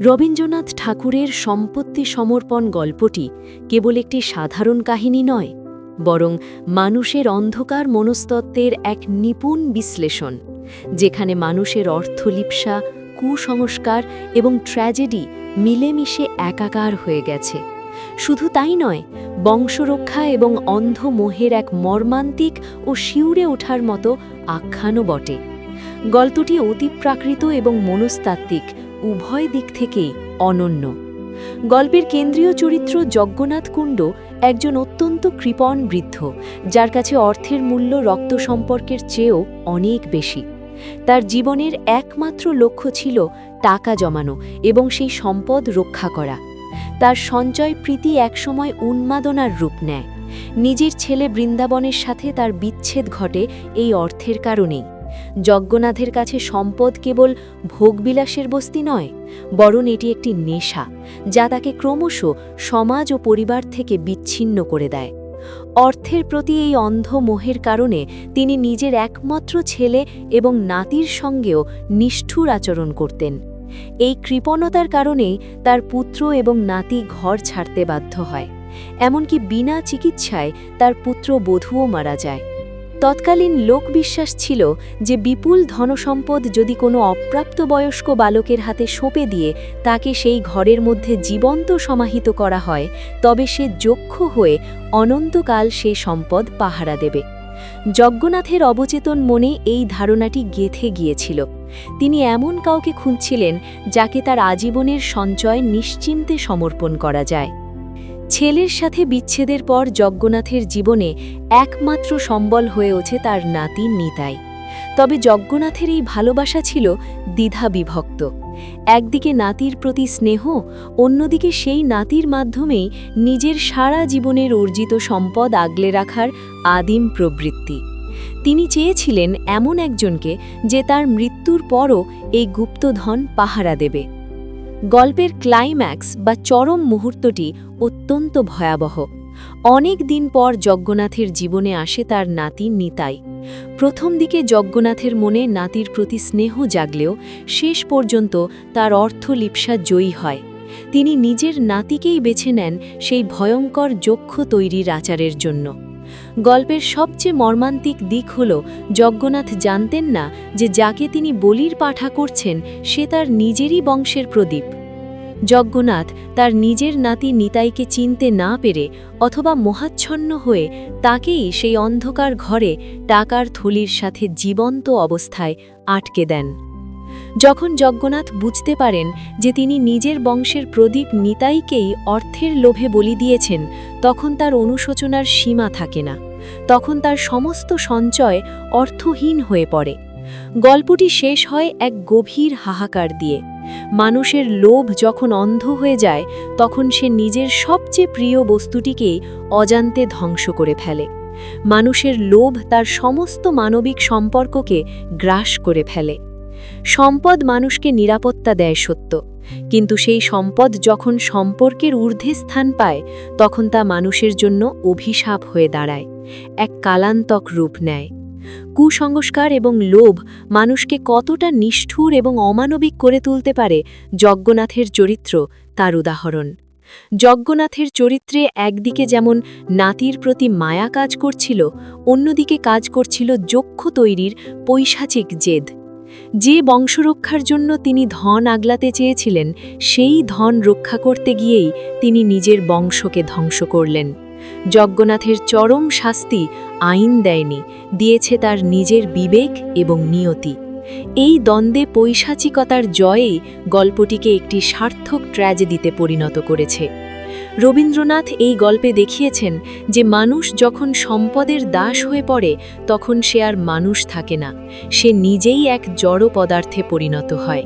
রবীন্দ্রনাথ ঠাকুরের সম্পত্তি সমর্পণ গল্পটি কেবল একটি সাধারণ কাহিনী নয়, বরং মানুষের অন্ধকার মনস্তত্ত্বের এক নিপুণ বিশ্লেষণ, যেখানে মানুষের অর্থলিপ্সা, কুসংস্কার এবং ট্র্যাজেডি মিলেমিশে একাকার হয়ে গেছে। শুধু তাই নয়, বংশরক্ষা এবং অন্ধ মোহের এক মর্মান্তিক ও শিউরে ওঠার মতো আখ্যানও বটে। গল্পটি অতিপ্রাকৃত এবং মনস্তাত্ত্বিক উভয় দিক থেকেই অনন্য। গল্পের কেন্দ্রীয় চরিত্র যজ্ঞনাথ কুণ্ড একজন অত্যন্ত কৃপণ বৃদ্ধ, যার কাছে অর্থের মূল্য রক্ত সম্পর্কের চেয়েও অনেক বেশি। তার জীবনের একমাত্র লক্ষ্য ছিল টাকা জমানো এবং সেই সম্পদ রক্ষা করা। তার সঞ্চয় প্রীতি একসময় উন্মাদনার রূপ নেয়। নিজের ছেলে বৃন্দাবনের সাথে তার বিচ্ছেদ ঘটে এই অর্থের কারণেই। যজ্ঞনাথের কাছে সম্পদ কেবল ভোগবিলাসের বস্তি নয়, বরং এটি একটি নেশা, যা তাকে ক্রমশ সমাজ ও পরিবার থেকে বিচ্ছিন্ন করে দেয়। অর্থের প্রতি এই অন্ধ মোহের কারণে তিনি নিজের একমাত্র ছেলে এবং নাতির সঙ্গেও নিষ্ঠুর আচরণ করতেন। এই কৃপণতার কারণেই তার পুত্র এবং নাতি ঘর ছাড়তে বাধ্য হয়। এমনকি বিনা চিকিৎসায় তার পুত্র বধূও মারা যায়। তৎকালীন লোকবিশ্বাস ছিল যে বিপুল ধনসম্পদ যদি কোনো অপ্রাপ্তবয়স্ক বালকের হাতে সঁপে দিয়ে তাকে সেই ঘরের মধ্যে জীবন্ত সমাহিত করা হয়, তবে সে যক্ষ হয়ে অনন্তকাল সেই সম্পদ পাহারা দেবে। যজ্ঞনাথের অবচেতন মনে এই ধারণাটি গেঁথে গিয়েছিল। তিনি এমন কাউকে খুঁজছিলেন যাকে তার আজীবনের সঞ্চয় নিশ্চিন্তে সমর্পণ করা যায়। ছেলের সাথে বিচ্ছেদের পর যজ্ঞনাথের জীবনে একমাত্র সম্বল হয়ে ওঠে তার নাতি নিতাই। তবে যজ্ঞনাথের এই ভালোবাসা ছিল দ্বিধা বিভক্ত। একদিকে নাতির প্রতি স্নেহ, অন্যদিকে সেই নাতির মাধ্যমেই নিজের সারা জীবনের অর্জিত সম্পদ আগলে রাখার আদিম প্রবৃত্তি। তিনি চেয়েছিলেন এমন একজনকে যে তার মৃত্যুর পরও এই গুপ্তধন পাহারা দেবে। গল্পের ক্লাইম্যাক্স বা চরম মুহূর্তটি অত্যন্ত ভয়াবহ। অনেক দিন পর যজ্ঞনাথের জীবনে আসে তার নাতি নিতাই। প্রথম দিকে যজ্ঞনাথের মনে নাতির প্রতি স্নেহ জাগলেও শেষ পর্যন্ত তার অর্থলিপ্সা জয়ী হয়। তিনি নিজের নাতিকেই বেছে নেন সেই ভয়ঙ্কর যক্ষ তৈরির আচারের জন্য। গল্পের সবচেয়ে মর্মান্তিক দিক হল যজ্ঞনাথ জানতেন না যে যাকে তিনি বলির পাঠা করছেন সে তার নিজেরই বংশের প্রদীপ। যজ্ঞনাথ তার নিজের নাতি নিতাইকে চিনতে না পেরে অথবা মোহাচ্ছন্ন হয়ে তাকেই সেই অন্ধকার ঘরে টাকার থলির সাথে জীবন্ত অবস্থায় আটকে দেন। যখন যজ্ঞনাথ বুঝতে পারেন যে তিনি নিজের বংশের প্রদীপ নিতাইকেই অর্থের লোভে বলি দিয়েছেন, তখন তার অনুশোচনার সীমা থাকে না। তখন তার সমস্ত সঞ্চয় অর্থহীন হয়ে পড়ে। গল্পটি শেষ হয় এক গভীর হাহাকার দিয়ে। মানুষের লোভ যখন অন্ধ হয়ে যায়, তখন সে নিজের সবচেয়ে প্রিয় বস্তুটিকেই অজান্তে ধ্বংস করে ফেলে। মানুষের লোভ তার সমস্ত মানবিক সম্পর্ককে গ্রাস করে ফেলে। সম্পদ মানুষকে নিরাপত্তা দেয় সত্য, কিন্তু সেই সম্পদ যখন সম্পর্কের ঊর্ধ্বে স্থান পায়, তখন তা মানুষের জন্য অভিশাপ হয়ে দাঁড়ায়, এক কালান্তক রূপ নেয়। কুসংস্কার এবং লোভ মানুষকে কতটা নিষ্ঠুর এবং অমানবিক করে তুলতে পারে, যজ্ঞনাথের চরিত্র তার উদাহরণ। যজ্ঞনাথের চরিত্রে একদিকে যেমন নাতির প্রতি মায়া কাজ করছিল, অন্যদিকে কাজ করছিল যক্ষ তৈরির পৈশাচিক জেদ। যে বংশরক্ষার জন্য তিনি ধন আগলাতে চেয়েছিলেন, সেই ধন রক্ষা করতে গিয়েই তিনি নিজের বংশকে ধ্বংস করলেন। যজ্ঞনাথের চরম শাস্তি আইন দেয়নি, দিয়েছে তার নিজের বিবেক এবং নিয়তি। এই দ্বন্দ্বে পৈশাচিকতার জয়েই গল্পটিকে একটি সার্থক ট্র্যাজেডিতে পরিণত করেছে। রবীন্দ্রনাথ এই গল্পে দেখিয়েছেন যে মানুষ যখন সম্পদের দাস হয়ে পড়ে, তখন সে আর মানুষ থাকে না, সে নিজেই এক জড় পদার্থে পরিণত হয়।